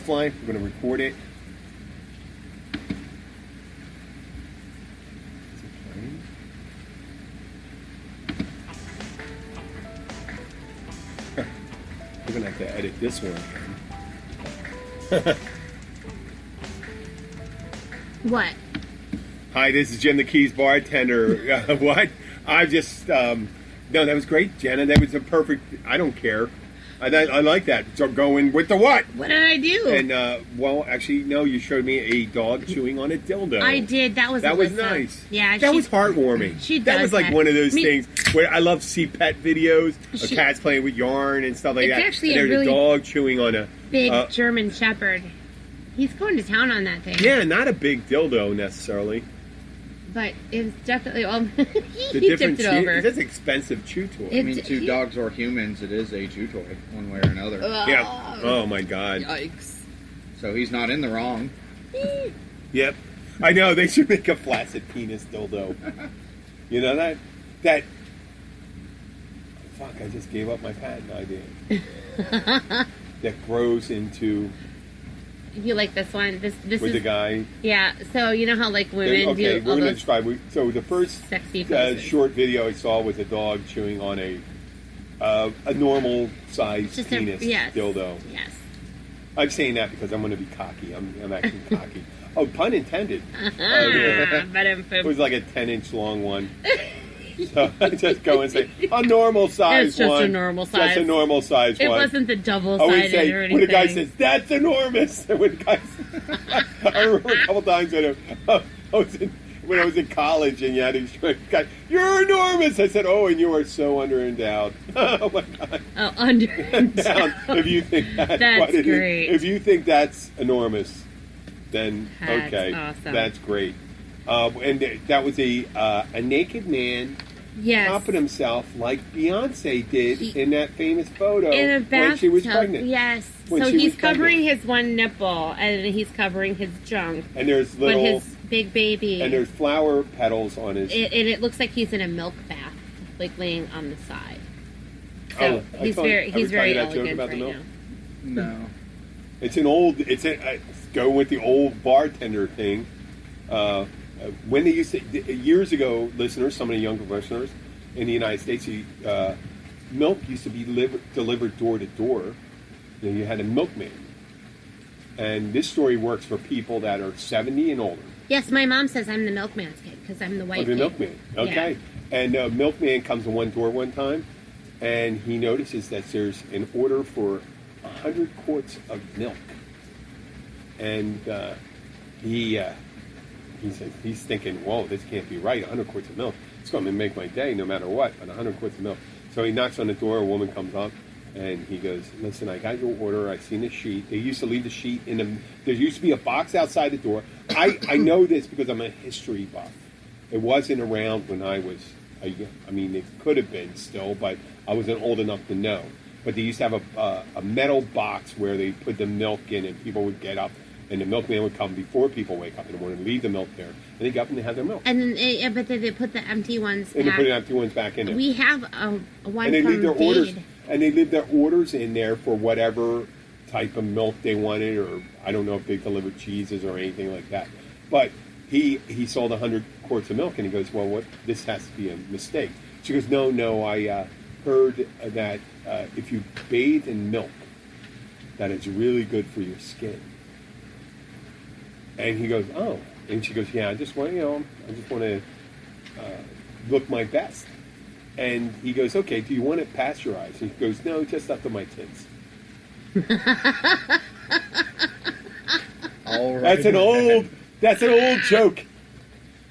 offline. We're going to record it. Is it playing? We're going to have to edit this one. What? Hi, this is Jim the Keys bartender. What? I just, no, that was great, Jenna. That was a perfect, I don't care. I like that. So going with the what? What did I do? And, well, actually, no, you showed me a dog chewing on a dildo. I did. That was nice. Yeah. That was heartwarming. That was like one of those things where I love to see pet videos of cats playing with yarn and stuff like that. It's actually and there's a really dog chewing on a big German Shepherd. He's going to town on that thing. Yeah, not a big dildo necessarily. But it's definitely, well, The he tipped it over. It's an expensive chew toy. I mean, two dogs or humans, it is a chew toy, one way or another. Yeah. Oh, my God. Yikes. So he's not in the wrong. Yep. I know, they should make a flaccid penis dildo. You know that? Fuck, I just gave up my patent idea. That grows into... You like this one? This with is the guy. Yeah. So you know how like women do. We're going to describe. So the first sexy short video I saw was a dog chewing on a normal size penis dildo. Yes. I'm saying that because I'm going to be cocky. I'm actually cocky. Oh, pun intended. It was like a 10-inch long one. So I just go and say a normal size. It's just a normal size. Just a normal size one. It wasn't the double-sided or anything. When a guy says that's enormous, and when guys, I remember a couple times when I was in college and you had these guys, you're enormous. I said, oh, and you are so underendowed. Oh my God. Oh, underendowed. If you think that's great. If you think that's enormous, then that's okay, awesome. That's great. And that was a naked man. Yes. Topping himself like Beyonce did in that famous photo in a bathtub, when she was pregnant. Yes. So he's covering his one nipple and he's covering his junk. And there's little... But his big baby... And there's flower petals on his... And it looks like he's in a milk bath, like laying on the side. So he's very elegant right now. No. It's an old... go with the old bartender thing. When they used to, years ago, listeners, some of the younger listeners in the United States, milk used to be delivered door to door. You had a milkman. And this story works for people that are 70 and older. Yes, my mom says I'm the milkman's kid because I'm the white kid. The milkman. Okay. Yeah. And milkman comes to one door one time, and he notices that there's an order for 100 quarts of milk. And he's thinking, whoa, this can't be right. 100 quarts of milk. It's going to make my day no matter what, but 100 quarts of milk. So he knocks on the door. A woman comes up, and he goes, listen, I got your order. I seen the sheet. They used to leave the sheet in the... There used to be a box outside the door. I know this because I'm a history buff. It wasn't around when I was... I mean, it could have been still, but I wasn't old enough to know. But they used to have a metal box where they put the milk in, and people would get up. And the milkman would come before people wake up in the morning, leave the milk there, and they get up and they have their milk. And then, but then they put the empty ones back. And they put the empty ones back in there. We have a one and they leave their from orders, Dade. and they leave their orders in there for whatever type of milk they wanted, or I don't know if they delivered cheeses or anything like that. But he sold 100 quarts of milk, and he goes, well, this has to be a mistake. She goes, no, I heard that if you bathe in milk, that it's really good for your skin. And he goes, oh. And she goes, yeah, I just want to look my best. And he goes, okay, do you want it pasteurized? And he goes, no, just up to my tits. All right. That's an old joke.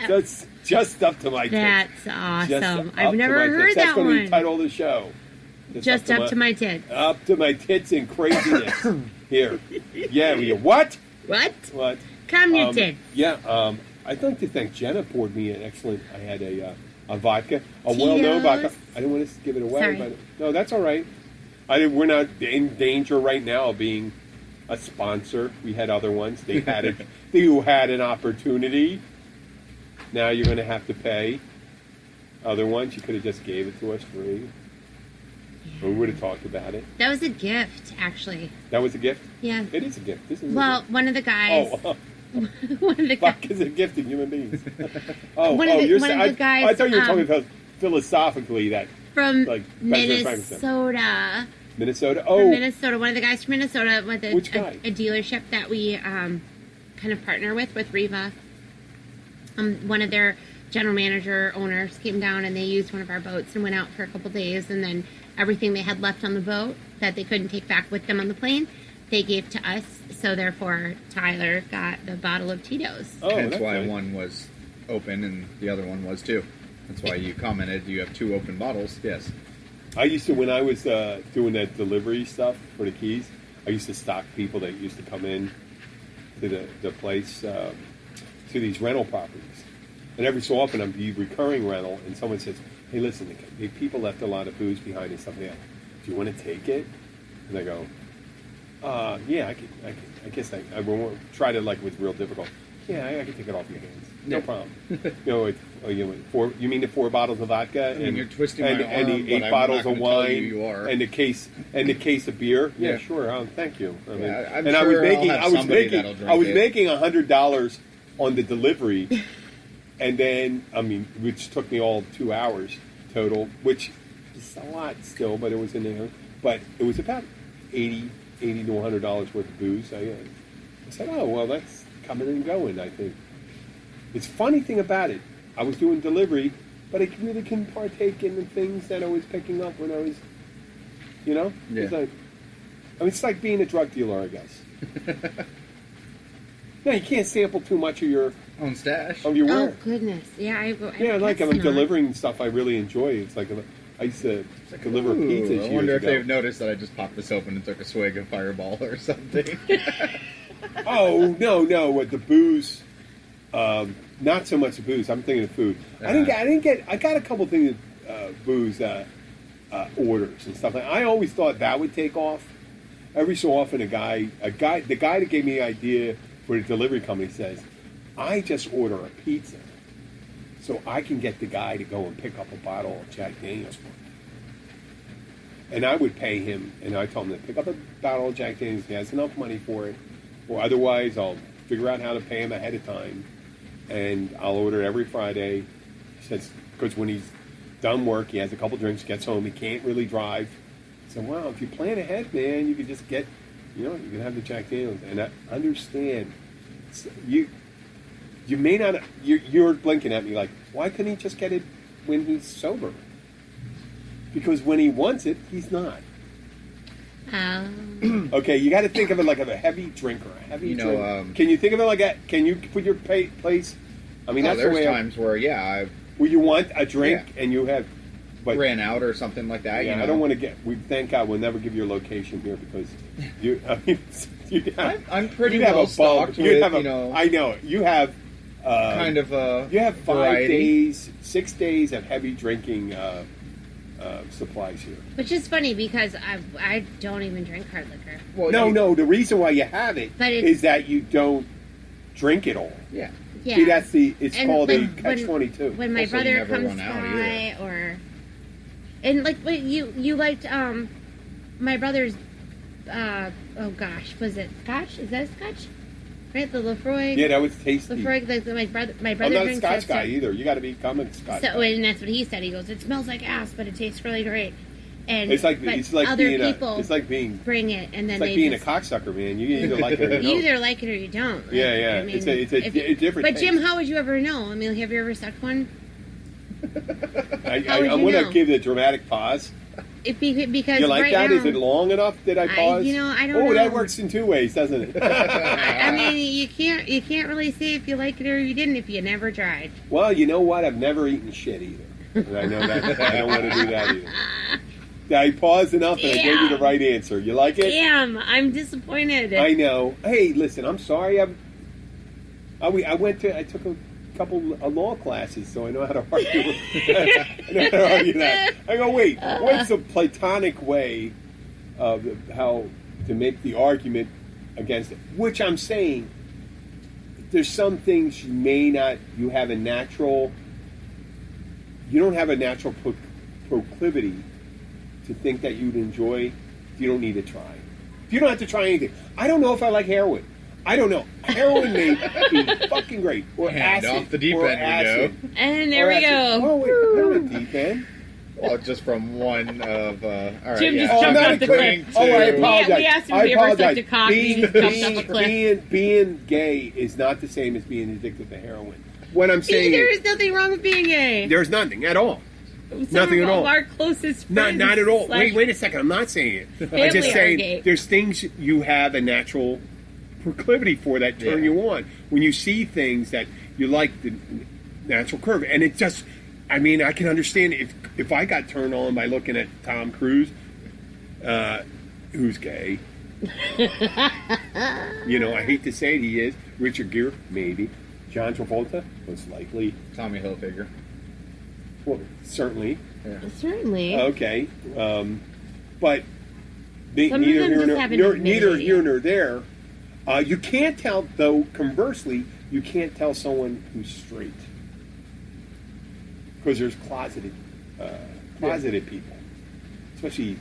That's just up to my tits. That's awesome. I've never heard that one. That's going to be the title of the show. Just up to my tits. Up to my tits and craziness. Here. Yeah, what? What? Come your tits. Yeah, I'd like to thank Jenna poured me an excellent... I had a vodka, a well-known vodka. I didn't want to give it away. Sorry. But no, that's all right. We're not in danger right now of being a sponsor. We had other ones. They had an opportunity. Now you're going to have to pay. Other ones, you could have just gave it to us free. We would have talked about it. That was a gift, actually. That was a gift? Yeah. It is a gift. This is well, one of the guys. Oh, one of the fuck guys. is a gift in human beings. One of the guys. I thought you were talking about philosophically that. From like, Minnesota. Minnesota? Oh. From Minnesota. One of the guys from Minnesota with Which guy? a dealership that we kind of partner with Riva. One of their general manager owners came down and they used one of our boats and went out for a couple days, and then everything they had left on the boat that they couldn't take back with them on the plane, they gave to us. So therefore, Tyler got the bottle of Tito's. Oh, that's why nice. One was open and the other one was too. That's why you commented you have 2 open bottles. Yes. I used to, when I was doing that delivery stuff for the keys, I used to stock people that used to come in to the place, to these rental properties. And every so often, I'd be recurring rental, and someone says, hey, listen, the people left a lot of booze behind and stuff like that. Do you want to take it? And I go, yeah, I guess I won't try to, like, with real difficult. Yeah, I can take it off your hands. No problem. You mean the 4 bottles of vodka and you're twisting my arm, and the 8 bottles of wine and the case of beer? Yeah, sure. Thank you. I mean, I was making $100 on the delivery, and then which took me all 2 hours total, which is a lot still, but it was in there. But it was about $80 to $100 worth of booze. I said, oh well, that's coming and going, I think. It's funny thing about it, I was doing delivery, but I really couldn't partake in the things that I was picking up when I was, Yeah. It's like being a drug dealer, I guess. No, you can't sample too much of your own stash. Of your work. Oh, goodness. Yeah, like I'm delivering stuff I really enjoy. It's like I used to deliver pizzas. I wonder if they've noticed that I just popped this open and took a swig of Fireball or something. Oh, no, with the booze, not so much the booze. I'm thinking of food. I got a couple things of booze orders and stuff like that. I always thought that would take off. Every so often, the guy that gave me the idea for the delivery company says, I just order a pizza so I can get the guy to go and pick up a bottle of Jack Daniels for me. And I would pay him, and I told him to pick up a bottle of Jack Daniels. He has enough money for it. Or otherwise, I'll figure out how to pay him ahead of time, and I'll order it every Friday. He says, because when he's done work, he has a couple drinks, gets home, he can't really drive. So, wow, if you plan ahead, man, you could just get, you can have the Jack Daniels. And I understand. You may not, you're blinking at me like, why couldn't he just get it when he's sober? Because when he wants it, he's not. Okay, you got to think of it like a heavy drinker. Drinker. Can you think of it like that? Can you put your place? That's the way. There's times where where you want a drink and you have ran out or something like that. Yeah, I don't want to get. Thank God we'll never give your location here because I'm pretty well stocked with. I know you have kind of you have 5 variety. days, 6 days of heavy drinking. Supplies here, which is funny because I don't even drink hard liquor. Well, no. The reason why you have it is that you don't drink it all. Yeah. See, it's called a catch-22. When my brother comes by, you liked my brother's. Oh gosh, was it Scotch? Is that Scotch? Right, the Lefroy. Yeah, that was tasty. Lefroy, my brother. I'm not a Scotch guy either. You got to become a Scotch guy. And that's what he said. He goes, "It smells like ass, but it tastes really great." And it's like other being people bring it, and then it's like being a cocksucker, man. You either like it or you don't. You either like it or you don't. Yeah. It's a different. But Jim, how would you ever know? Have you ever sucked one? I'm going to give the dramatic pause. Because you like right that? Now, Is it long enough? Did I pause? I don't know. Oh, that works in 2 ways, doesn't it? You can't really say if you like it or you didn't if you never tried. Well, you know what? I've never eaten shit either. And I know that I don't want to do that either. I paused enough and I gave you the right answer. You like it? Damn, I'm disappointed. I know. Hey, listen, I'm sorry. I took a couple of law classes, so I know how to argue. That. I go, wait, what's the Platonic way of how to make the argument against it? Which I'm saying, there's some things you don't have a natural proclivity to think that you'd enjoy, you don't need to try. You don't have to try anything. I don't know if I like heroin. I don't know. Heroin may be fucking great. Or And acid. off the deep or end we acid. go. And there Or we acid. go. Oh, wait. Woo. Not a deep end. Well, just from one of. All right, Jim yeah. just jumped not off the including- cliff. Oh, I to- apologize. We asked him I if he ever apologize. sucked a cock, and he just jumped off a cliff. Being gay is not the same as being addicted to heroin. What I'm saying There is, is nothing wrong with being gay. there's nothing at all. Some nothing of at all. Our closest Not, friends. not at all. slash- Wait a second. I'm not saying it. I'm Family just are saying gay. there's things you have a natural proclivity for that turn Yeah. you on. When you see things that you like the natural curve. And it just, I mean, I can understand if I got turned on by looking at Tom Cruise, who's gay. You know, I hate to say it, he is. Richard Gere, maybe. John Travolta, most likely. Tommy Hilfiger. Well, certainly. Yeah. Certainly. Okay. But Some of neither them here just nor, haven't nor, admitted neither it here yet. nor there. You can't tell, though, conversely, you can't tell someone who's straight. Because there's closeted people. Especially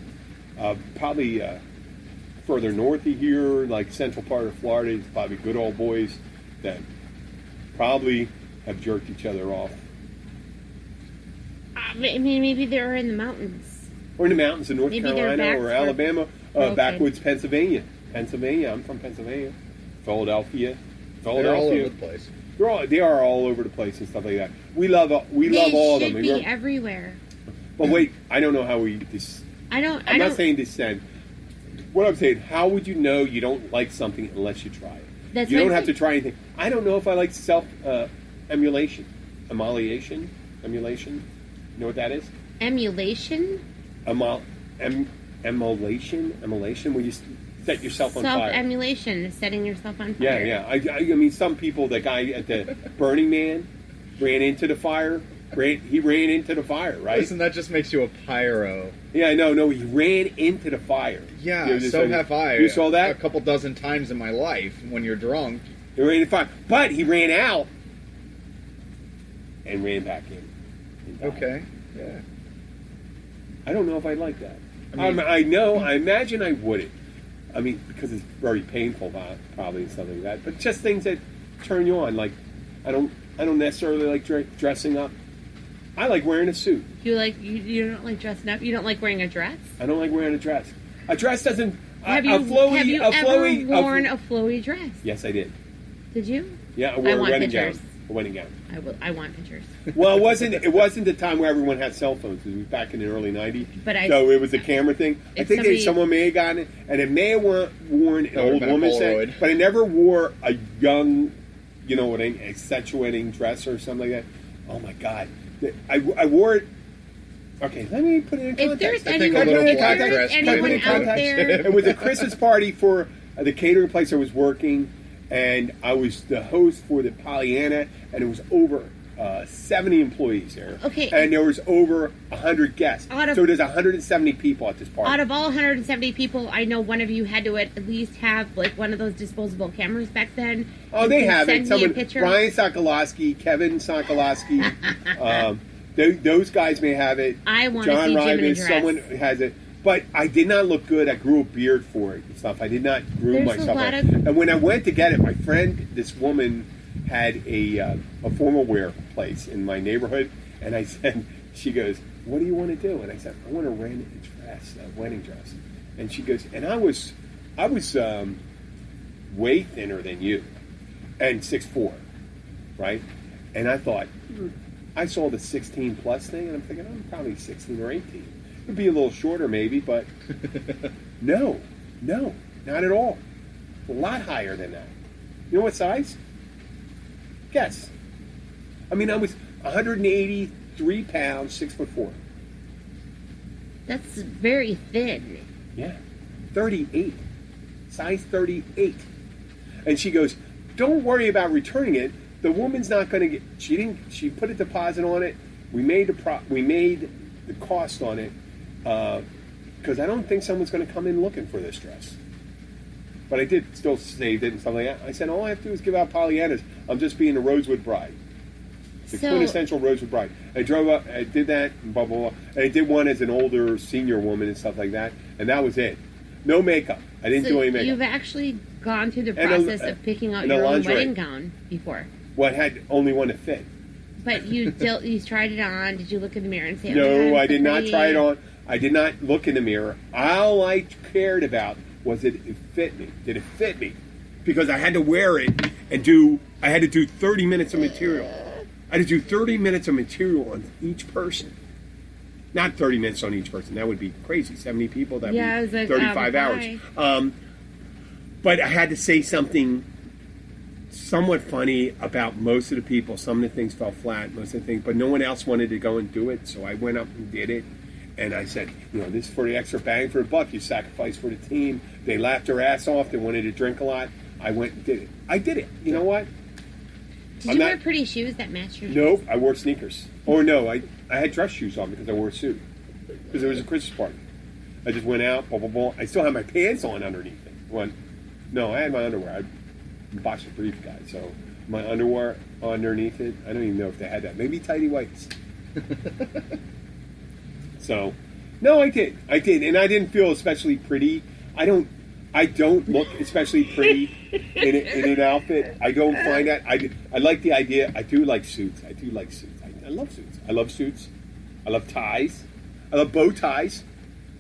probably further north of here, like central part of Florida, it's probably good old boys that probably have jerked each other off. I mean, maybe they're in the mountains. Or in the mountains of North Maybe their Carolina backs or were Alabama, broken. backwoods Pennsylvania. I'm from Pennsylvania. Philadelphia. They're all over the place. They are all over the place and stuff like that. We love all of them. They should be Remember- everywhere. But wait, I don't know how we. I'm not saying descend. What I'm saying, how would you know you don't like something unless you try it? That's You what don't I'm have to saying. try anything. I don't know if I like self emulation. Emulation? You know what that is? Emulation? Emulation, where you set yourself on fire. Self-emulation, setting yourself on fire. Yeah. I mean, some people, the guy at the Burning Man ran into the fire. He ran into the fire, right? Listen, that just makes you a pyro. Yeah, I know. No, he ran into the fire. Yeah, You know, so have I. You saw that? A couple dozen times in my life when you're drunk. He ran into the fire. But he ran out and ran back in. and died. Okay. Yeah. I don't know if I'd like that. I mean- I imagine I wouldn't. I mean, because it's very painful, probably, and stuff like that. But just things that turn you on. Like, I don't necessarily like dressing up. I like wearing a suit. You don't like dressing up? You don't like wearing a dress? I don't like wearing a dress. A dress doesn't. Have a you flowy, ever worn a flowy dress? Yes, I did. Did you? Yeah, I wore a want wedding pictures. gown. A wedding gown. I want pictures. Well, it wasn't the time where everyone had cell phones. It was back in the early '90s. So it was a camera thing. I if think somebody- someone may have gotten it, and it may have worn an That would've old been a woman Polaroid. set, but it never wore a young, accentuating dress or something like that. Oh my God, I wore it. Okay, let me put it in If context. there's I think a anyone, little if black there's dress might anyone be out good. there, It was a Christmas party for the catering place I was working, and I was the host for the Pollyanna, and it was over 70 employees there. Okay. And there was over 100 guests. Out of- So there's 170 people at this party. out of all 170 people, I know one of you had to at least have like one of those disposable cameras back then. Oh, You they can have it. send me a picture. Brian Sokolowski, Kevin Sokolowski, those guys may have it. I want to John see Jim in a Rivas, dress. someone has it. But I did not look good. I grew a beard for it and stuff. I did not groom There's a myself. lot up. of- And when I went to get it, my friend, this woman, had a formal wear place in my neighborhood, and I said, she goes, "What do you want to do?" And I said, "I want to rent a dress, a wedding dress." And she goes, and I was way thinner than you, and 6'4", right? And I thought, I saw the 16 plus thing, and I'm thinking, I'm probably 16 or 18. It'd be a little shorter maybe, but no, not at all. A lot higher than that. You know what size? Guess. I mean, I was 183 pounds, 6'4". That's very thin. Yeah, 38. Size 38. And she goes, "Don't worry about returning it. The woman's not going to get." She put a deposit on it. We made the cost on it because I don't think someone's going to come in looking for this dress. But I did still save it and stuff like that. I said, all I have to do is give out Pollyannas. I'm just being a Rosewood bride. The So- quintessential Rosewood bride. I drove up, I did that, and blah, blah, blah. And I did one as an older senior woman and stuff like that. And that was it. No makeup. I didn't do any makeup. You've actually gone through the And a- process of picking out and a your own lingerie. wedding gown before. Well, I had only one to fit. But you tried it on. Did you look in the mirror and say, "Oh my No, God, I it's did so not pretty"? try it on. I did not look in the mirror. All I cared about was it fit me. Did it fit me? Because I had to wear it and I had to do 30 minutes of material. I had to do 30 minutes of material on each person. Not 30 minutes on each person. That would be crazy. 70 people, that would Yeah, it be was 35 hours. But I had to say something somewhat funny about most of the people. Some of the things fell flat, most of the things, but no one else wanted to go and do it, so I went up and did it. And I said, this is for the extra bang for the buck. You sacrifice for the team. They laughed their ass off. They wanted to drink a lot. I went and did it. I did it. You know what? Did I'm you not- wear pretty shoes that matched your Nope, I wore sneakers. Or no, I had dress shoes on because I wore a suit. Because it was a Christmas party. I just went out, blah, blah, blah. I still had my pants on underneath it. No, I had my underwear. I'm a boxer brief guy, so my underwear underneath it, I don't even know if they had that. Maybe tidy whites. So, no, I did. And I didn't feel especially pretty. I don't look especially pretty in an outfit. I don't find that. I like the idea. I do like suits. I love suits. I love suits. I love ties. I love bow ties.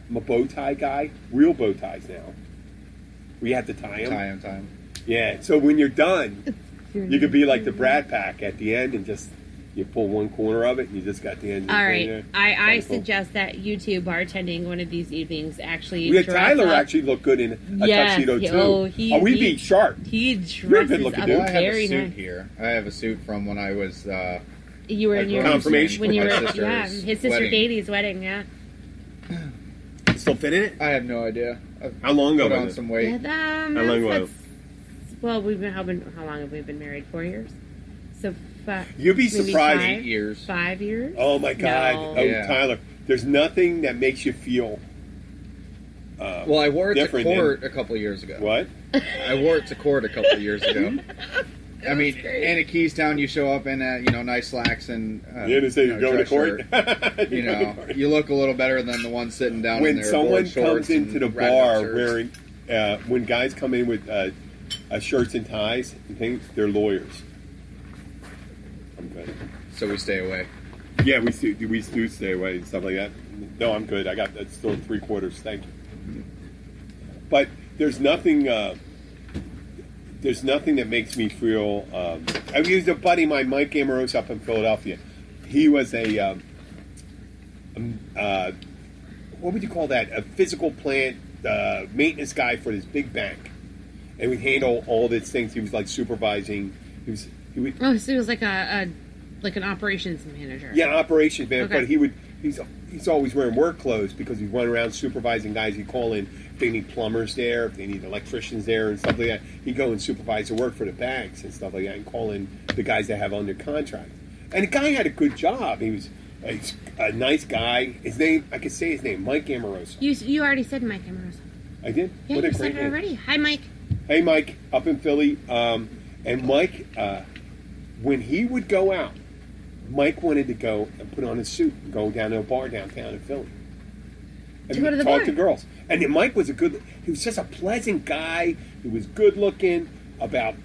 I'm a bow tie guy. Real bow ties now. We have to tie them. Tie him. Yeah. So when you're done, you could be like the Brad Pack at the end and just you pull one corner of it and you just got the end. All right, there. I Cool. suggest that you two bartending one of these evenings actually. We had dress Tyler up. actually look good in a Yes, tuxedo he- too. oh, We'd he- be sharp. He You're a dresses good-looking up dude. Well, I have a very suit nice. here. I have a suit from when I was. You were in Like your confirmation when you with were my sister's his sister wedding. Katie's wedding. Yeah. Still fit in it? I have no idea. I've How long ago put on was it? some weight. Yeah, How long ago? Well, how long have we been married? 4 years. So You'd be maybe surprised. 5, 8 years. 5 years. Oh my God! No. Oh, Yeah. Tyler, there's nothing that makes you feel. Well, I wore it to different court a couple years ago. What? I wore it to court a couple years ago. I mean, great. in a Keystown, you show up in nice slacks and You didn't say you're going to dress court. shirt. You look a little better than the one sitting down in When their someone board shorts comes into the and ragtop bar shirts. wearing, when guys come in with shirts and ties and things, they're lawyers. I'm good. So we stay away. Yeah, we do stay away and stuff like that. No, I'm good. I got that still 3/4. Thank you. But there's nothing. There's nothing that makes me feel. I used a buddy of mine, Mike Amoroso, up in Philadelphia. He was a what would you call that? A physical plant maintenance guy for this big bank, and we handle all these things. He was like supervising. He would. Oh, so he was like an operations manager. Yeah, operations man. Okay. But he's always wearing work clothes because he's running around supervising guys. He'd call in if they need plumbers there, if they need electricians there, and stuff like that. He'd go and supervise the work for the banks and stuff like that, and call in the guys that have under contract. And the guy had a good job. He was a nice guy. His name, I could say his name, Mike Amoroso. You already said Mike Amoroso. I did. Yeah, What a you said great it name. already. Hi, Mike. Hey, Mike, up in Philly. And Mike, when he would go out, Mike wanted to go and put on a suit and go down to a bar downtown in Philly. And To go to the talk bar. to girls. And then Mike was he was just a pleasant guy. He was good looking, about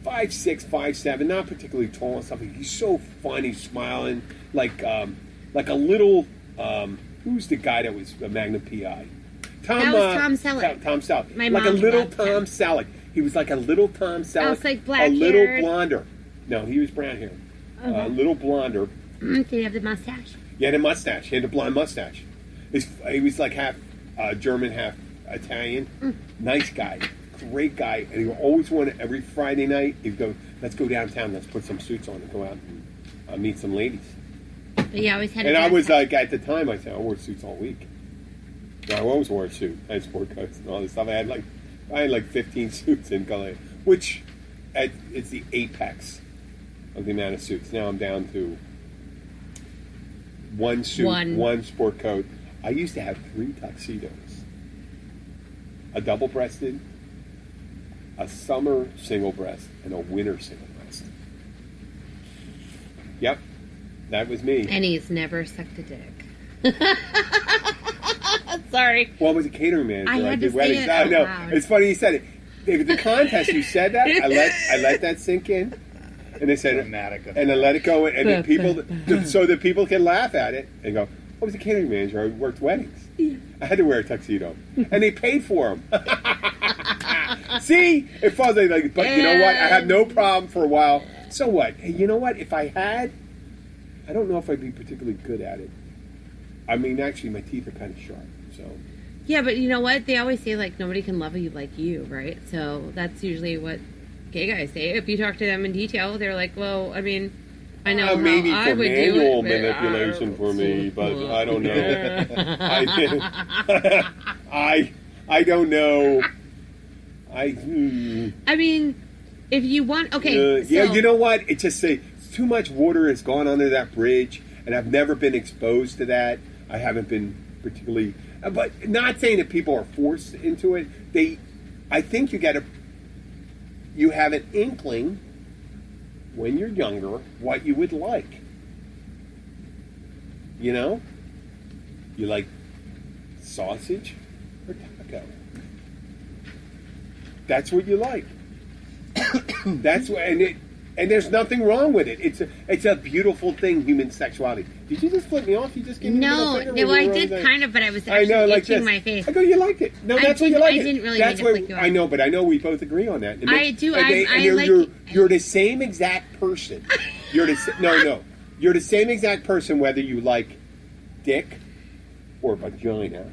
5'6", 5'7", not particularly tall and stuff. He's so funny, smiling, like a little, who's the guy that was a Magnum PI? That was Tom Selleck. Tom Selleck. My like a mom little loved Tom him. Selleck. He was like a little Tom Selleck. was like a little black-haired. blonder. No, he was brown hair. Okay. A little blonder. Did he have the mustache? He had a mustache. He had a blonde mustache. He was like half German, half Italian. Nice guy. Great guy. And he would always want to, every Friday night, he'd go, let's go downtown, let's put some suits on and go out and meet some ladies. But he always had. And I was like. like, at the time, I said, I wore suits all week. So I always wore a suit. I had sport coats and all this stuff. I had like 15 suits in color, which it's the apex of the amount of suits. Now I'm down to one suit, one sport coat. I used to have 3 tuxedos. A double-breasted, a summer single breast, and a winter single breast. Yep, that was me. And he's never sucked a dick. Sorry. Well, I was a catering manager. I had did to say weddings. it I out know. loud. It's funny you said it. The contest, you said that. I let that sink in, and they said, Dramatic and I let it go, and the people, so that people can laugh at it and go, "I was a catering manager. I worked weddings. I had to wear a tuxedo, and they paid for them." See, it falls like, but you know what? I had no problem for a while. So what? Hey, you know what? If I had, I don't know if I'd be particularly good at it. I mean, actually, my teeth are kind of sharp, so. Yeah, but you know what? They always say, like, nobody can love you like you, right? So that's usually what gay guys say. If you talk to them in detail, they're like, well, I mean, I know how maybe I for would manual do it, but manipulation for me, but I don't know. I don't know. I mean, if you want, okay. yeah, so, you know what? It's just too much water has gone under that bridge, and I've never been exposed to that. I haven't been particularly, but not saying that people are forced into it. I think you have an inkling when you're younger what you would like. You know, you like sausage or taco. That's what you like. That's what, and there's nothing wrong with it. It's a beautiful thing, human sexuality. Did you just flip me off? You just gave me the middle finger? No, I did kind of, but I was actually itching my face. I go, you liked it. No, that's what you like. I didn't really That's mean to flick you off. I know, but I know we both agree on that. I do. You're the same exact person. You're the same exact person whether you like dick or vagina.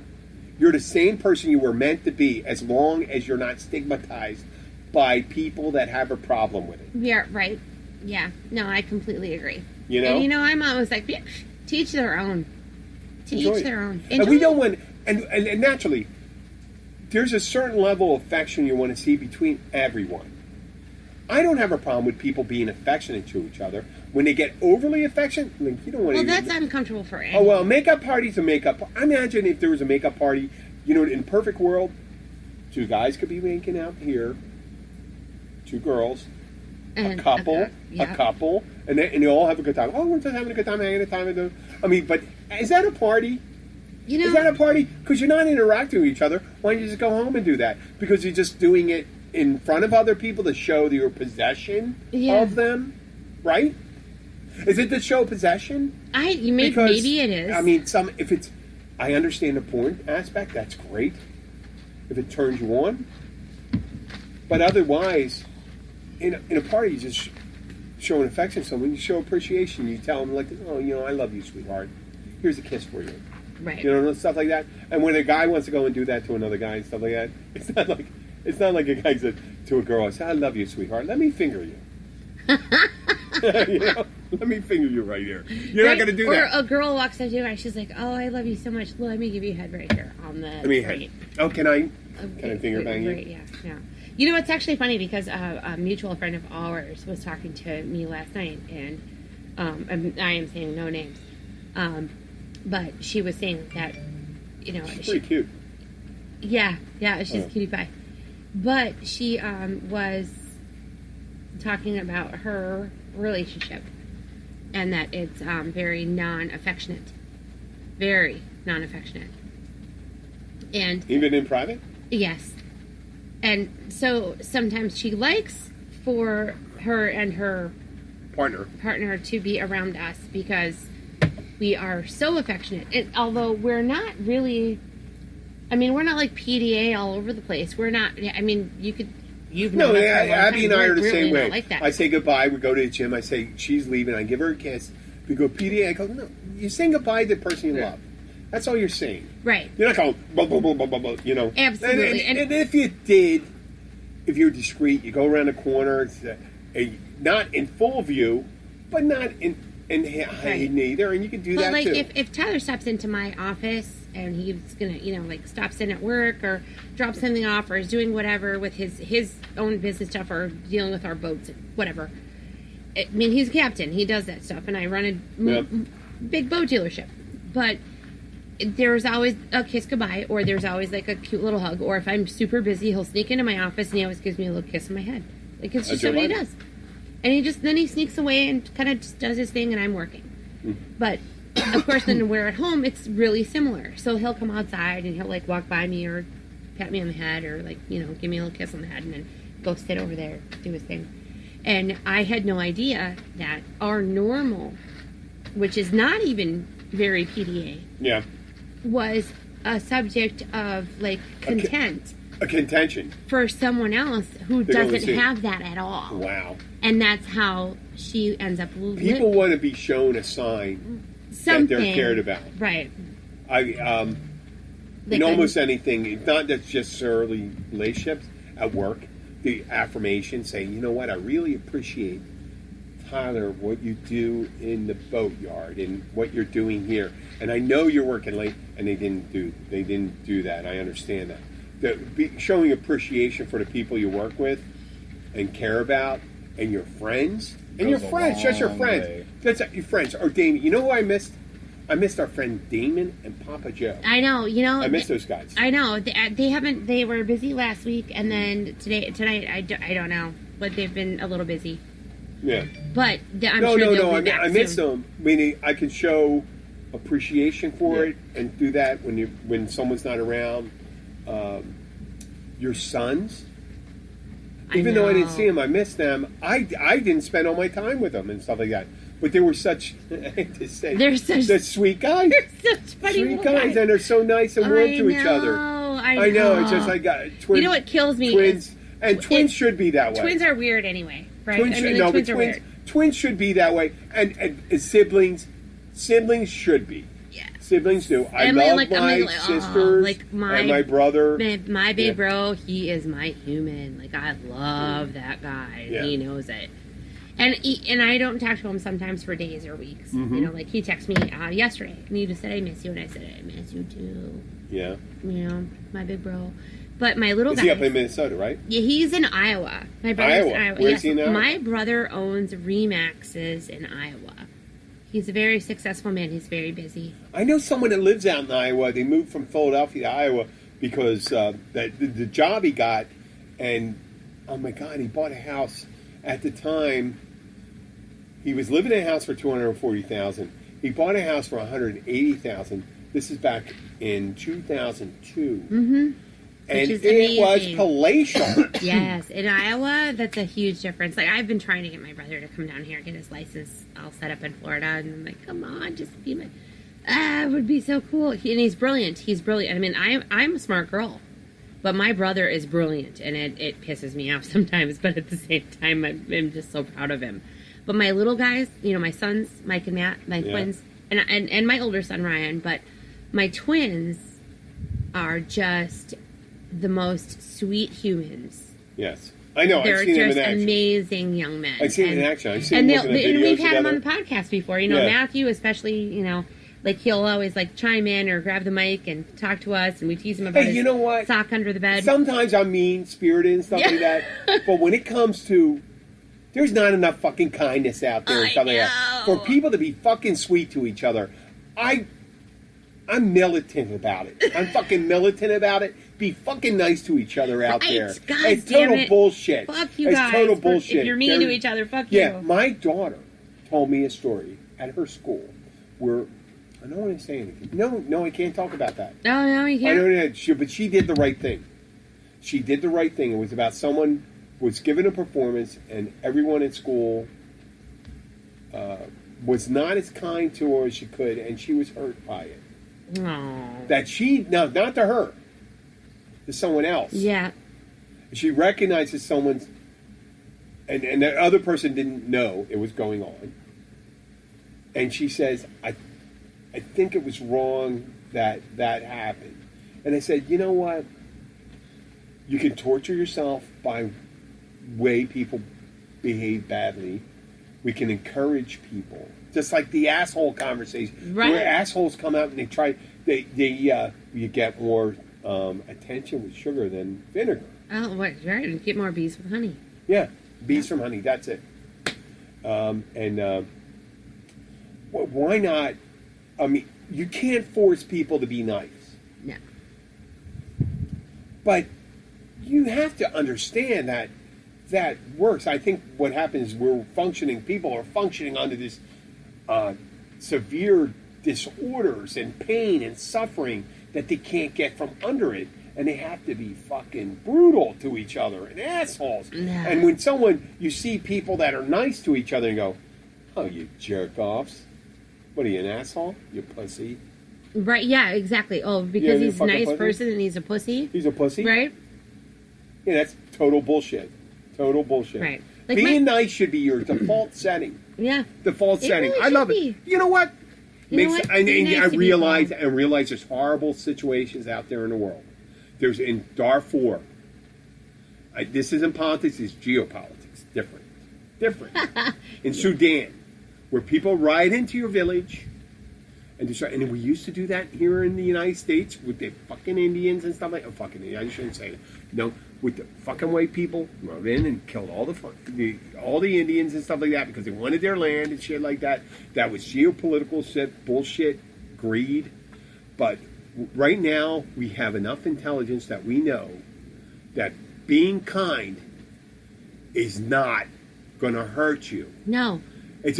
You're the same person you were meant to be as long as you're not stigmatized by people that have a problem with it. Yeah, right. Yeah. No, I completely agree. You know? And I'm always like, teach their own. Teach their own. And we don't want, and naturally, there's a certain level of affection you want to see between everyone. I don't have a problem with people being affectionate to each other. When they get overly affectionate, like, you don't want to. Well, that's uncomfortable for anyone. Oh, well, makeup party's a makeup. I imagine if there was a makeup party, in a perfect world, 2 guys could be making out here, 2 girls, And a couple, and they all have a good time. Oh, we're just having a good time, hanging a time. I mean, but is that a party? Is that a party? Because you're not interacting with each other. Why don't you just go home and do that? Because you're just doing it in front of other people to show your possession of them, right? Is it to show possession? Maybe it is. I mean, I understand the porn aspect. That's great. If it turns you on, but otherwise, in a party, you just show an affection to someone. You show appreciation. You tell them, like, oh, I love you, sweetheart. Here's a kiss for you. Right. Stuff like that. And when a guy wants to go and do that to another guy and stuff like that, it's not like a guy said to a girl, I said, I love you, sweetheart. Let me finger you. Let me finger you right here. You're not going to do that. Or a girl walks up to you and she's like, oh, I love you so much. Let me give you a head right here on the right. Oh, can I finger bang you? Right, yeah. You know, it's actually funny because a mutual friend of ours was talking to me last night, and I am saying no names, but she was saying that, she's pretty cute. Yeah, she's a cutie pie. But she was talking about her relationship, and that it's very non-affectionate. Very non-affectionate. And even in private? Yes. And so sometimes she likes for her and her partner to be around us because we are so affectionate. And although we're not really, we're not like PDA all over the place. We're not, you've known us for a long Abby time. and I are the We're same really way. not like that. I say goodbye, we go to the gym, I say she's leaving, I give her a kiss. We go PDA, I go, no, you're saying goodbye to the person you love. That's all you're saying. Right. You're not going, blah, blah, blah, blah, blah, blah, Absolutely. And if you did, if you're discreet, you go around the corner, it's not in full view, but not in hidden either, and you can do that like, too. If Tyler stops into my office and he's gonna, stops in at work or drops something off or is doing whatever with his own business stuff or dealing with our boats, whatever. He's a captain. He does that stuff, and I run a big boat dealership. But there's always a kiss goodbye, or there's always like a cute little hug, or if I'm super busy, he'll sneak into my office and he always gives me a little kiss on my head. Like, it's just what he does. And he sneaks away and kind of just does his thing, and I'm working. But of course, then when we're at home, it's really similar. So he'll come outside and he'll like walk by me or pat me on the head or like, you know, give me a little kiss on the head and then go sit over there, do his thing. And I had no idea that our normal, which is not even very PDA, Yeah. was a subject of like content A contention. for someone else who They only doesn't see- have that at all. Wow. And that's how she ends up People want to be shown a sign something that they're cared about. Right. In Like almost anything, it's not just necessarily relationships, at work, the affirmation saying, you know what, I really appreciate, Tyler, what you do in the boatyard and what you're doing here. And I know you're working late, and they didn't do that. I understand that. Showing appreciation for the people you work with and care about, and your friends, and your Goes a friends, just your long friends. way. That's your friends. Or Damon, you know who I missed? I missed our friend Damon and Papa Joe. I know, you know. I miss those guys. I know. They haven't. They were busy last week, and then tonight. I don't know, but they've been a little busy. Yeah. But I'm sure they'll be back I miss soon. them. Meaning, I can show appreciation for Yeah. it and do that when someone's not around. Your sons, even though I didn't see them, I miss them. I didn't spend all my time with them and stuff like that. But they were such, I hate to say, They're such sweet guys. such funny Sweet little guys, and they're so nice and warm to each other. I know. It's just like twins. You know what kills me? Twins, and twins it- should be that way. Twins are weird anyway, right? Twins, I mean, no, but twins are weird. twins should be that way, and siblings should be. Yeah. Siblings do. I And love like, my I'm like, oh, sisters like and my brother. My big Yeah. bro, he is my human. Like I love that guy. Yeah. He knows it. And I don't talk to him sometimes for days or weeks. Mm-hmm. You know, like he texted me yesterday and he just said, "I miss you," and I said, "I miss you too." Yeah. You know, my big bro. But my little Is guy. he up in Minnesota, right? Yeah, he's in Iowa. My brother's in Iowa. Iowa. Where's Yes, he now? My brother owns Remaxes in Iowa. He's a very successful man. He's very busy. I know someone that lives out in Iowa. They moved from Philadelphia to Iowa because the job he got, and oh my God, he bought a house at the time. He was living in a house for $240,000. He bought a house for $180,000. This is back in 2002, and Which is it was amazing. palatial. Yes, in Iowa, that's a huge difference. Like I've been trying to get my brother to come down here, get his license all set up in Florida, and I'm like, come on, just be my. It would be so cool. And he's brilliant. He's brilliant. I mean, I'm a smart girl, but my brother is brilliant, and it pisses me off sometimes. But at the same time, I'm just so proud of him. But my little guys, you know, my sons, Mike and Matt, my twins, and my older son Ryan, but my twins are just the most sweet humans. Yes, I know. They're I've seen him just in action. amazing young men. I've seen him in action. I've seen and him looking at and videos we've had together. him on the podcast before. You know, Yeah. Matthew especially. You know, like he'll always like chime in or grab the mic and talk to us, and we tease him about Hey, his you know what? sock under the bed. Sometimes I'm mean-spirited and stuff like that, but when it comes to, there's not enough fucking kindness out there and I stuff like that. know. For people to be fucking sweet to each other, I'm militant about it. I'm fucking militant about it. Be fucking nice to each other out Right. there. God it's damn total it. bullshit. Fuck you it's guys. total for- bullshit. If you're mean to There- each other, fuck Yeah, you. my daughter told me a story at her school where I don't want to say anything. No, I can't talk about that. Oh no, you I can't. don't know, but she did the right thing. She did the right thing. It was about someone was given a performance, and everyone at school was not as kind to her as she could, and she was hurt by it. Oh. That not to her, to someone else. Yeah. She recognizes someone's, and the other person didn't know it was going on. And she says, I think it was wrong that happened. And I said, you know what? You can torture yourself by way people behave badly. We can encourage people. Just like the asshole conversation. Right. Where assholes come out and you get more attention with sugar than vinegar. Oh, what? Right. Get more bees with honey. Yeah, bees from honey. That's it. Why not? I mean, you can't force people to be nice, No. but you have to understand that that works. I think what happens is people are functioning under this severe disorders and pain and suffering that they can't get from under it. And they have to be fucking brutal to each other and assholes. Yeah. And when you see people that are nice to each other and go, oh, you jerk-offs. What are you, an asshole? You pussy. Right, yeah, exactly. Oh, Yeah, because you he's a fucking nice pussy? person and he's a pussy. He's a pussy? Right? Yeah, that's total bullshit. Total bullshit. Right. Like Being nice should be your default setting. Yeah. Default It setting. really I love should it. be. You know what? You know what? I Be nice to realize people. there's horrible situations out there in the world. There's in Darfur. This isn't politics. It's geopolitics. Different. In Sudan, where people ride into your village and destroy. And we used to do that here in the United States with the fucking Indians and stuff like that. Oh, fucking I shouldn't say it. No, with the fucking white people rode in and killed all the Indians and stuff like that because they wanted their land and shit like that. That was geopolitical shit, bullshit, greed. But right now, we have enough intelligence that we know that being kind is not going to hurt you. No. It's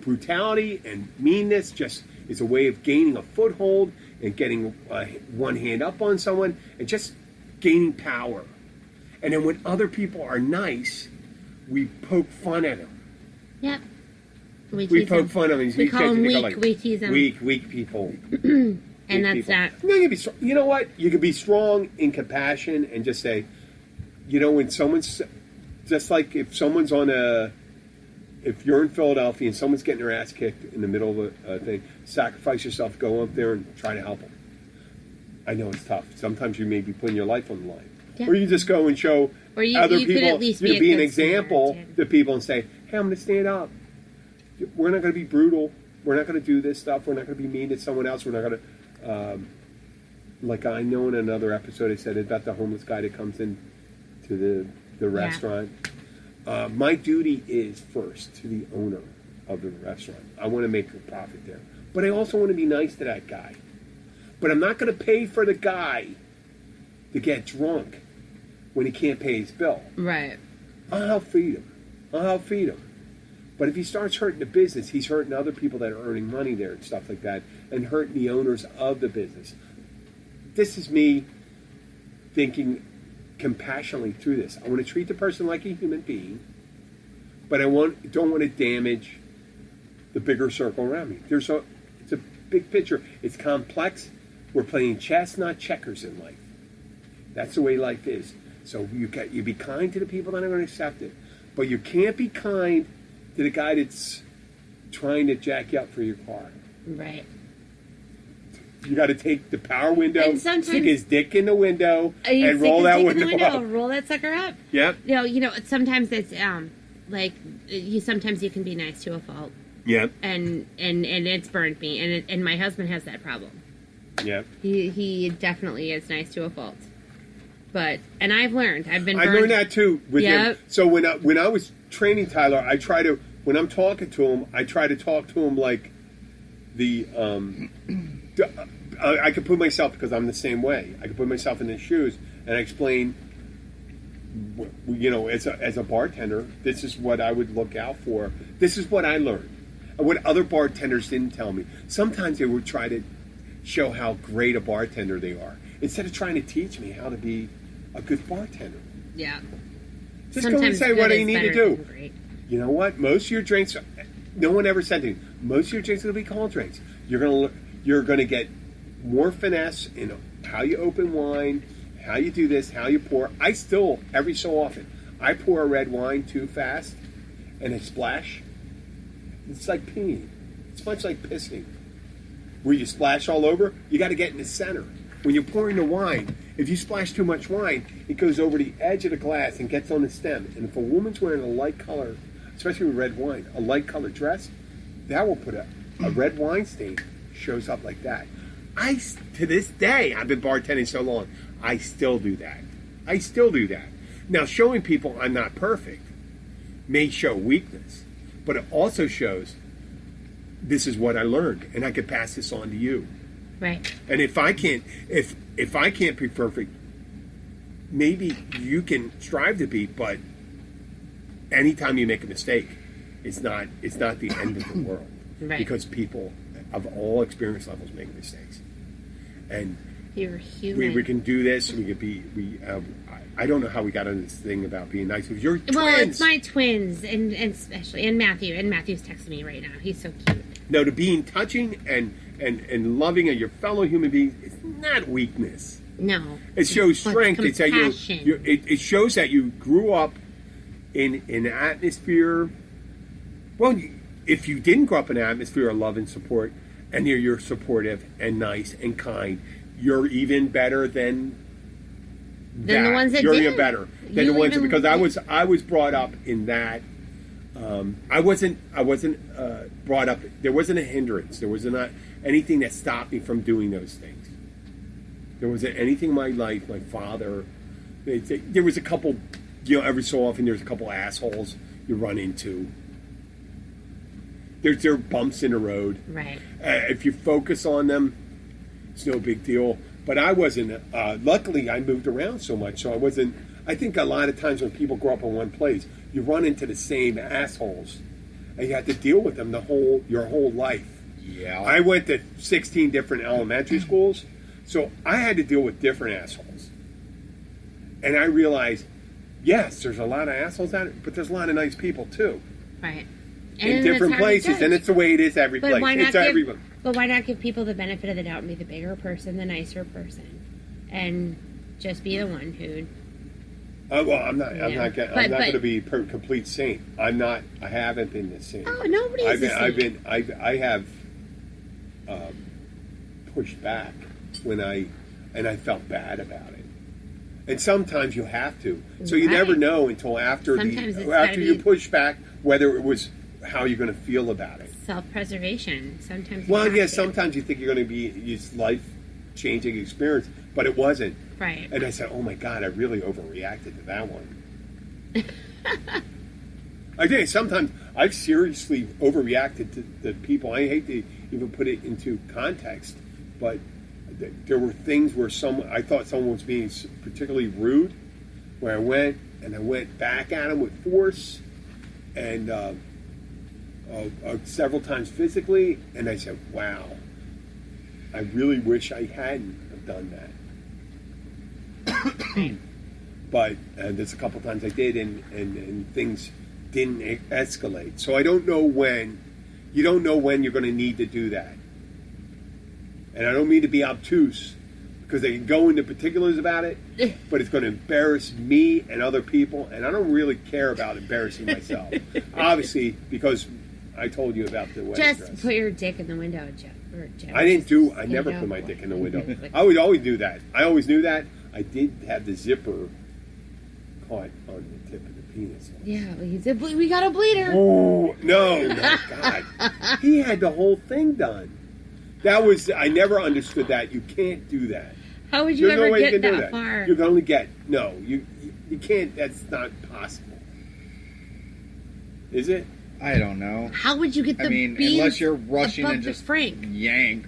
brutality and meanness just is a way of gaining a foothold and getting one hand up on someone and just gaining power. And then when other people are nice, we poke fun at them. Yep. We poke fun at them. We call them weak. We tease them. Weak people. And that's people. not. No, you know what? You can be strong in compassion and just say, when someone's just like if you're in Philadelphia and someone's getting their ass kicked in the middle of a thing, sacrifice yourself, go up there and try to help them. I know it's tough. Sometimes you may be putting your life on the line, Yeah. or you just go and show other you people. could at least you be an good example Samaritan. to people and say, "Hey, I'm going to stand up. We're not going to be brutal. We're not going to do this stuff. We're not going to be mean to someone else. We're not going to." Like I know in another episode, I said about the homeless guy that comes in to the restaurant. My duty is first to the owner of the restaurant. I want to make a profit there. But I also want to be nice to that guy. But I'm not going to pay for the guy to get drunk when he can't pay his bill. Right. I'll help feed him. But if he starts hurting the business, he's hurting other people that are earning money there and stuff like that, and hurting the owners of the business. This is me thinking compassionately through this. I want to treat the person like a human being, but I don't want to damage the bigger circle around me. It's a big picture. It's complex. We're playing chess, not checkers in life. That's the way life is. So you be kind to the people that are going to accept it, but you can't be kind to the guy that's trying to jack you up for your car. Right. You got to take the power window, And sometimes- stick his dick in the window, You and stick roll his that dick in the window up. Roll that sucker up. Yep. Sometimes it's sometimes you can be nice to a fault, Yep. and it's burned me, and my husband has that problem. Yep. He definitely is nice to a fault, and I've learned. I've been. I burned. learned that too with him. Yep. So when I was training Tyler, when I'm talking to him, I try to talk to him like I could put myself, because I'm the same way. I could put myself in his shoes and explain. As a bartender, this is what I would look out for. This is what I learned. And what other bartenders didn't tell me. Sometimes they would try to show how great a bartender they are, instead of trying to teach me how to be a good bartender. Yeah. Just go and say what I need to do. Great. You know what? Most of your drinks, no one ever said to me, most of your drinks are going to be cold drinks. You're going to get more finesse in how you open wine, how you do this, how you pour. I still, every so often, I pour a red wine too fast and I splash. It's like peeing. It's much like pissing. Where you splash all over, you got to get in the center. When you're pouring the wine, if you splash too much wine, it goes over the edge of the glass and gets on the stem. And if a woman's wearing a light color, especially with red wine, a light colored dress, that will put a red wine stain shows up like that. To this day, I've been bartending so long, I still do that. Now, showing people I'm not perfect may show weakness, but it also shows this is what I learned, and I could pass this on to you. Right. And if I can't be perfect, maybe you can strive to be, but anytime you make a mistake, it's not the end of the world. Right. Because people of all experience levels make mistakes, and You're human. we can do this. We could be. I don't know how we got on this thing about being nice. Because you're twins. Well, it's my twins, and especially Matthew. And Matthew's texting me right now. He's so cute. No, to being touching and loving of your fellow human beings is not weakness. No, It shows strength. It's that compassion. it shows that you grew up in an atmosphere. Well, if you didn't grow up in an atmosphere of love and support, and you're supportive and nice and kind, you're even better than the ones that you're did. even better than the ones because I was brought up in that. I wasn't brought up. There wasn't a hindrance. There wasn't anything that stopped me from doing those things. There wasn't anything in my life. My father. There was a couple. Every so often there's a couple assholes you run into. There are bumps in the road. Right. If you focus on them, it's no big deal. But I wasn't. Luckily, I moved around so much, so I wasn't. I think a lot of times when people grow up in one place, you run into the same assholes, and you have to deal with them your whole life. Yeah. I went to 16 different elementary schools, so I had to deal with different assholes. And I realized, yes, there's a lot of assholes out there, but there's a lot of nice people too. Right. In different places, and it's the way it is every place. It's everyone. But why not give people the benefit of the doubt and be the bigger person, the nicer person, and just be the one who? Well, I'm not going to be a complete saint. I'm not. I haven't been the saint. Oh, nobody's a saint. I have pushed back when I felt bad about it. And sometimes you have to. So you never know until after you push back whether it was how you're going to feel about it. Self-preservation. Sometimes. Sometimes you think you're going to be this life-changing experience, but it wasn't. Right. And I said, "Oh my God, I really overreacted to that one." I think sometimes I've seriously overreacted to people. I hate to even put it into context, but there were things where I thought someone was being particularly rude, where I went back at him with force, and several times physically, and I said, "Wow, I really wish I hadn't have done that." But there's a couple times I did, and things didn't escalate. So I don't know when. You don't know when you're going to need to do that. And I don't mean to be obtuse, because they can go into particulars about it, but it's going to embarrass me and other people, and I don't really care about embarrassing myself. Obviously, because I told you about the wedding dress. Just put your dick in the window, Jeff. I never put my dick in the window. I would always do that. I always knew that. I did have the zipper caught on the tip of the penis. Yeah, he said, "We got a bleeder." Oh no, my God! He had the whole thing done. I never understood that. You can't do that. How would you ever get that far? You can only get you can't. That's not possible. Is it? I don't know. How would you get the beans unless you're rushing and just Frank? Yank.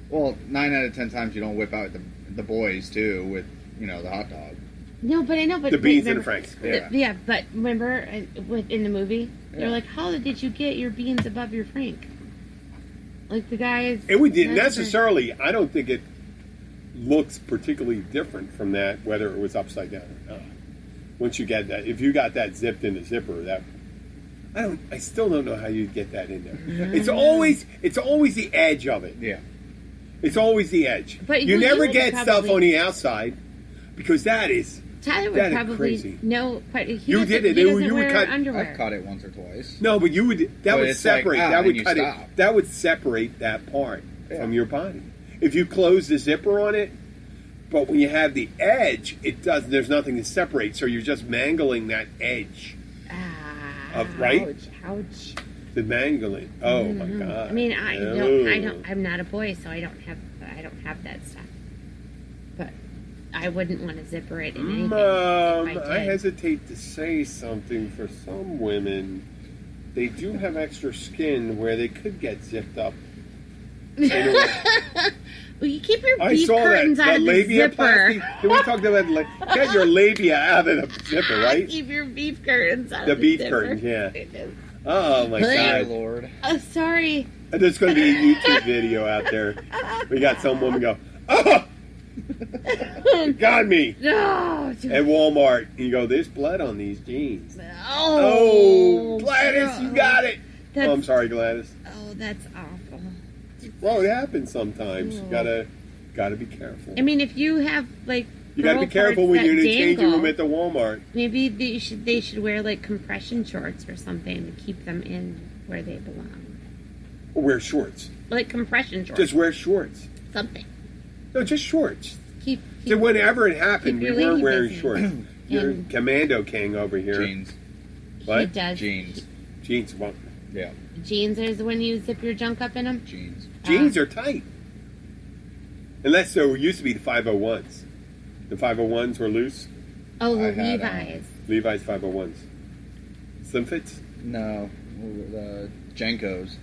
Well, 9 out of 10 times you don't whip out the boys too with the hot dog. No, but I know. But the beans and the Franks. Yeah, but remember in the movie, they're like, "How did you get your beans above your Frank?" Like the guys. It would necessarily. I don't think it looks particularly different from that, whether it was upside down or not. Once you get that, if you got that zipped in the zipper, I still don't know how you get that in there. It's always the edge of it. Yeah. It's always the edge. But you never get stuff on the outside, because Tyler would probably crazy. know, but he You doesn't, did it. he doesn't You would wear cut. underwear. I've caught it once or twice. No, but you would. That But would it's separate. like, that would then cut you it. stop. That would separate that part from your body. If you close the zipper on it, but when you have the edge, it does. There's nothing to separate, so you're just mangling that edge. Right? Ouch. The mangling. Oh my God. I mean, I don't. I'm not a boy, so I don't have that stuff. But I wouldn't want to zipper it in anything. I hesitate to say something. For some women, they do have extra skin where they could get zipped up. Ooh, Well, you keep your I beef saw that. curtains out The of the labia zipper. plastic. Did we talk about get your labia out of the zipper, right? Keep your beef curtains out The of the beef zipper. curtains, yeah. Oh my Dear God! Lord. Oh, sorry. And there's going to be a YouTube video out there. We got some woman go, oh, you got me No. at Walmart. And you go, there's blood on these jeans. Oh. Oh, Gladys, you got it. That's- Oh, I'm sorry, Gladys. Oh, that's awful. Well, it happens sometimes. You gotta be careful. I mean, if you have like You gotta be girl careful parts when you're in that the changing dangle, room at the Walmart. Maybe they should wear like compression shorts or something to keep them in where they belong. Or wear shorts. Like compression shorts. Just wear shorts. something. No, just shorts. Keep So whenever it happened, keep we your weren't lady wearing busy. shorts. You're And- Commando King over here. Jeans. he What? does. Jeans. Jeans. Well, Yeah. Jeans is when you zip your junk up in them. Jeans. jeans are tight. Unless there used to be the 501s. The 501s were loose. Oh, the I had, Levi's. Levi's 501s. Slim fits? No. The Jenkos.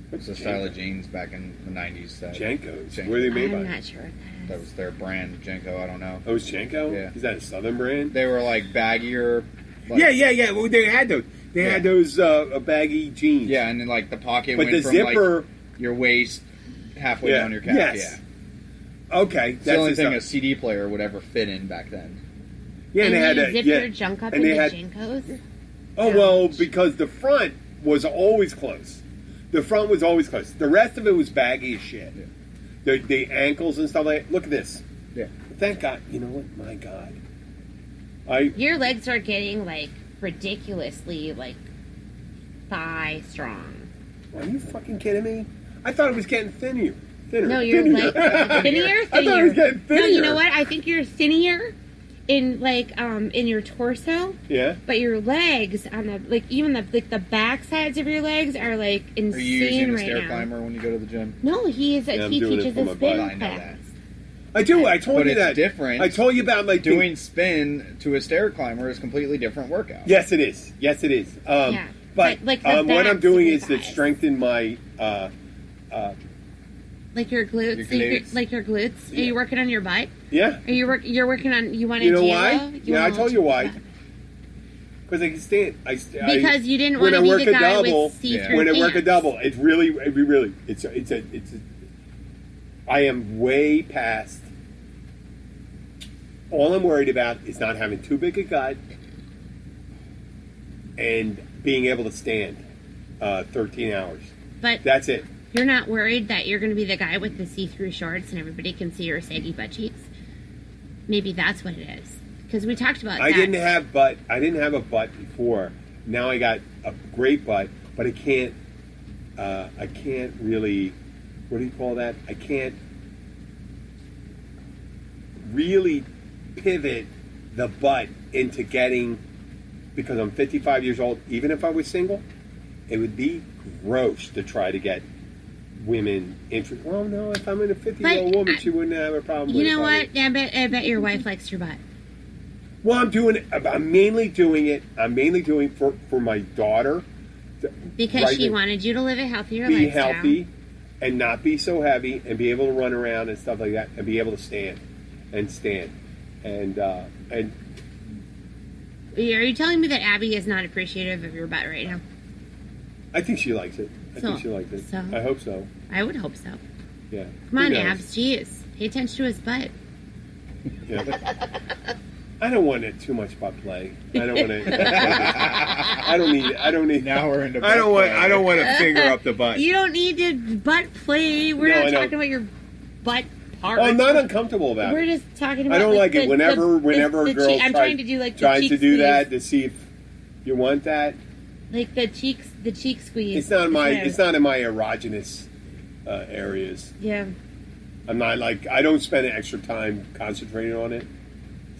What's It's a style of jeans back in the 90s. Jenkos. Jenko. What are they made I'm by? not sure what that That is. was their brand, Jenko. I don't know. Oh, it's Jenko? Yeah. Is that a Southern brand? They were like baggier. Like, Yeah. Well, they had those. They had those baggy jeans. Yeah, and then like the pocket But went the from zipper. like your waist halfway Yeah. down your calf. Yes. Yeah. Okay. It's the only just thing a CD player would ever fit in back then. Yeah, and they had you a. zip Yeah. your junk up and in they the had- Jenkos. Oh, well, Ouch. because the front was always closed. The front was always closed. The rest of it was baggy as shit. Yeah. The ankles and stuff like that. Look at this. Yeah. Thank God. You know what? My God. Your legs are getting like ridiculously like thigh strong. Are you fucking kidding me? I thought it was getting thinner. No, you're Thinner. like thinner. I thought it was getting thinner. No, you know what? I think you're thinner in like in your torso, Yeah. but your legs on the like even the back sides of your legs are like insane Are you using a right stair now. climber when you go to the gym? No, he is. Yeah, I'm he doing it teaches for a my spin butt. I know class. that. I do. I told But you it's that. different. I told you about like Doing spin to a stair climber is a completely different workout. Yes, it is. Yes, it is. Yeah. But Like the what I'm backs doing of is your to thighs. strengthen my. Like your glutes, Your glutes. like your glutes. Are Yeah. you working on your butt? Yeah. Are you you're working on? You want You a know J-Lo? why? You Yeah, I want a told you why. J-Lo? Because I can stand. Because you didn't when want I to be work the a guy double, with see-through when I work a pants. double, it's really. It's a. I am way past. All I'm worried about is not having too big a gut and being able to stand 13 hours. But That's it. you're not worried that you're going to be the guy with the see-through shorts and everybody can see your saggy butt cheeks? Maybe that's what it is. Because we talked about I that. didn't have butt. I didn't have a butt before. Now I got a great butt, but I can't. I can't really. What do you call that? I can't really pivot the butt into getting. Because I'm 55 years old. Even if I was single, it would be gross to try to get women interested. Well, no, if I'm in a 50-year-old But woman, she wouldn't have a problem. You with know it. what? I bet your wife likes your butt. Well, I'm doing it. I'm mainly doing it. I'm mainly doing it for my daughter. Because Right she now, wanted you to live a healthier be lifestyle. healthy and not be so heavy and be able to run around and stuff like that and be able to stand and Are you telling me that Abby is not appreciative of your butt right now? I think she likes it. I So- think she likes it. so- I hope so. I would hope so. Yeah. Come on, Who knows? Abs. Jeez. Pay attention to his butt. Yeah, but I don't want it too much butt play. I don't want to. I don't need. Now we're into. I don't want. butt I don't want to finger up the butt. You don't need to butt play. We're No, I not know. talking about your butt part. Oh, I'm not uncomfortable about We're it. just talking about. I don't like it whenever the a girl I'm trying to do like the tries cheek to do squeeze. that to see if you want that. Like the cheek squeeze. It's not in my. is what I It's not in my erogenous areas. Yeah. I'm not like. I don't spend extra time concentrating on it.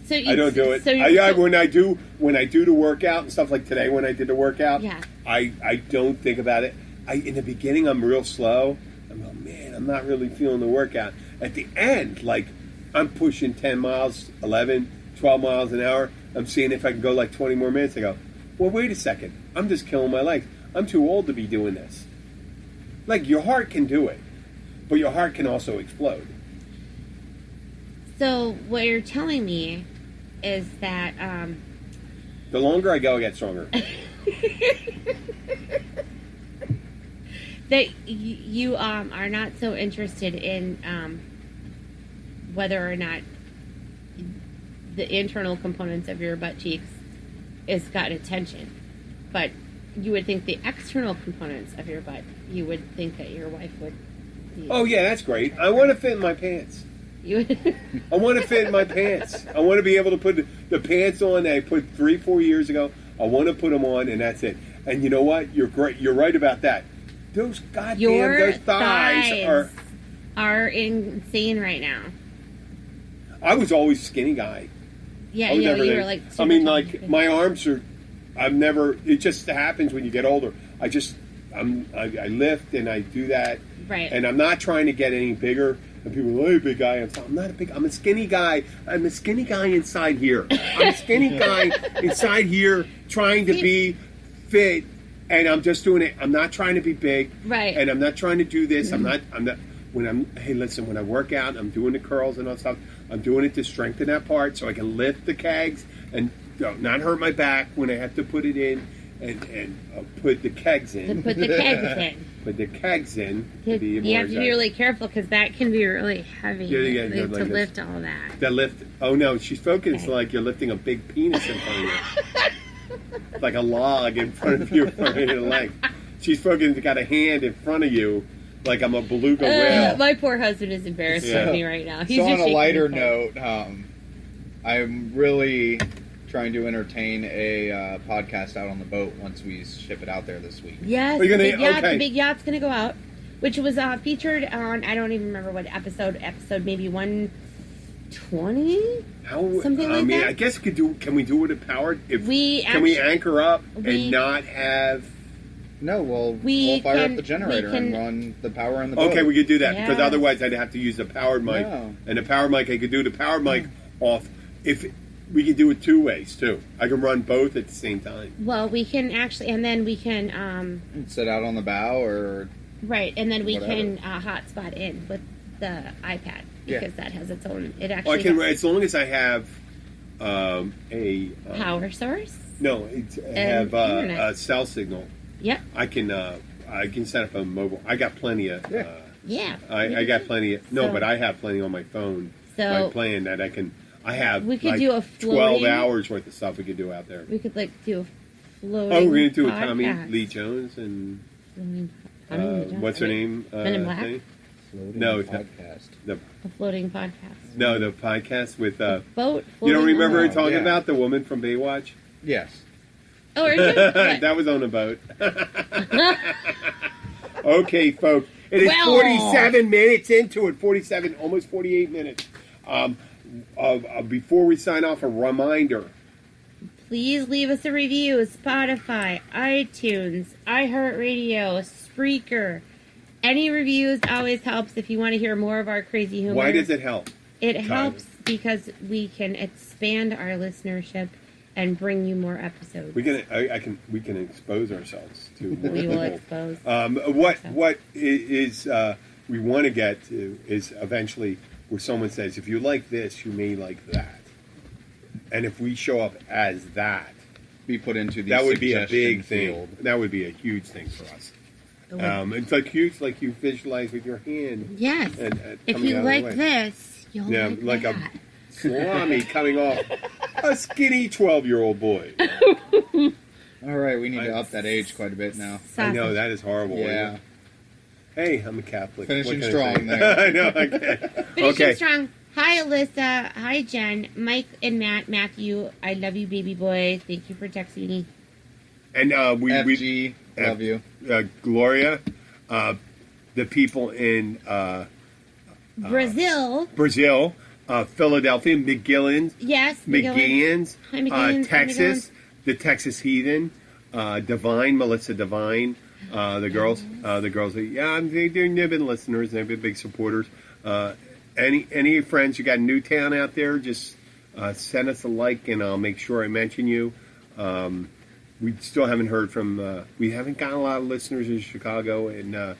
So I don't do it. So When I do the workout and stuff like today when I did the workout, Yeah. I don't think about it. In the beginning I'm real slow. I'm like, man, I'm not really feeling the workout. At the end, like I'm pushing 10 miles, 11, 12 miles an hour. I'm seeing if I can go like 20 more minutes. I go, well, wait a second. I'm just killing my legs. I'm too old to be doing this. Like your heart can do it. but your heart can also explode. So what you're telling me is that The longer I go, I get stronger. that you are not so interested in whether or not the internal components of your butt cheeks is got attention, but you would think the external components of your butt, you would think that your wife would be. Oh yeah, that's great. I want to fit in my pants. You would. I want to fit in my pants. I want to be able to put the pants on that I put 3-4 years ago. I want to put them on, and that's it. And you know what? You're great. You're right about that. Those those thighs are insane right now. I was always skinny guy. Yeah, I was you never were there. like. I mean, super like tall. my arms are. I've never. It just happens when you get older. I lift and I do that. Right. And I'm not trying to get any bigger. And people go, "Hey, big guy." I'm not a big. I'm a skinny guy. I'm a skinny guy inside here. I'm a skinny guy inside here, trying to be fit. And I'm just doing it. I'm not trying to be big. Right. And I'm not trying to do this. I'm not. Hey, listen. When I work out, I'm doing the curls and all stuff. I'm doing it to strengthen that part so I can lift the kegs and not hurt my back when I have to put it in and put the kegs in. To put the kegs in. Put the kegs in. To be You more have to be exact. really careful because that can be really heavy Yeah, to like this. lift all that. That lift. Oh no, she's focused Okay. like you're lifting a big penis in front of you. Like a log in front of you, in front of your leg. She's fucking got a hand in front of you, like I'm a beluga whale. My poor husband is embarrassed Yeah. of me right now. He's So just on a shaking lighter his head. note, I'm really trying to entertain a podcast out on the boat once we ship it out there this week. Yes, Are you the gonna- big yacht. okay. The big yacht's going to go out, which was featured on, I don't even remember what episode maybe 120? How? Something I like mean, that? I guess we could do. Can we do it with powered? Can we actually- anchor up we- and not have? No, we'll We fire can- up the generator we and can- run the power in the boat. Okay, we could do that because Yeah. otherwise I'd have to use the powered mic, No. and the powered mic I could do the powered mic off. If we could do it 2 ways too, I can run both at the same time. Well, we can actually, and then we can, Sit out on the bow or right, and then we Whatever. can hotspot in with the iPad Yeah. because that has its own. It Oh, actually I can has as long as I have power source. No, I have internet. a cell signal. Yep. I can set up a mobile. I got plenty of. Yeah. Yeah. I got plenty of. No, So- but I have plenty on my phone. So- my plan that I can. I have. We could like do a 12 floating- hours worth of stuff we could do out there. We could do a floating. Oh, we're gonna do a Tommy podcast. Lee Jones and Tommy Lee Jones. what's her name? Men in Black? thing? floating No, it's not. podcast. The A floating podcast. no, the podcast with. Boat. You floating don't remember on her talking yeah. about the woman from Baywatch? Yes. the- Oh, are you? What? That was on a boat. Okay, folks. It is Well. 47 minutes into it. 47, almost 48 minutes. Before we sign off, a reminder. Please leave us a review. Spotify, iTunes, iHeartRadio, Spreaker. Any reviews always helps if you want to hear more of our crazy humor. Why does it help? It helps because we can expand our listenership and bring you more episodes. We can expose ourselves to more We will people. expose. What is we want to get to is eventually where someone says, if you like this, you may like that, and if we show up as that, Be put into the that would be a suggestion big field. thing. That would be a huge thing for us. It would- It's like huge, like you visualize with your hand. yes. And, If coming you out of the like way. this, you'll Yeah, like like that. a salami coming off a skinny 12-year-old boy. All right, we need to up that age quite a bit now. I know Sausage. that is horrible. Yeah. Hey, I'm a Catholic. Finishing What can I strong say? there. I know. I can't. Finishing Okay. strong. Hi, Alyssa. Hi, Jen. Mike and Matthew. I love you, baby boy. Thank you for texting me. And we FG, love you. Gloria, the people in Brazil. Brazil, Philadelphia, McGillans, Yes. McGann's, Hi, McGann's. Texas, the Texas Heathen, Divine, Melissa Divine, the girls, yeah, they've been listeners, they've been big supporters. Any friends you got in Newtown out there, just send us a like and I'll make sure I mention you. We still haven't heard from, we haven't got a lot of listeners in Chicago and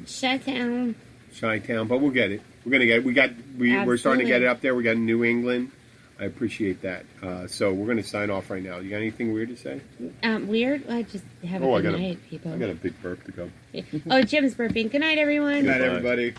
Shut down. Chi-town, but we'll get it. We're gonna get it. We're starting to get Absolutely. it up there. We got New England. I appreciate that. So we're gonna sign off right now. You got anything weird to say? Weird. Well, just have a Oh, good night, people. I got a big burp to go. Oh, Jim's burping. Good night, everyone. Good night, Goodbye. everybody.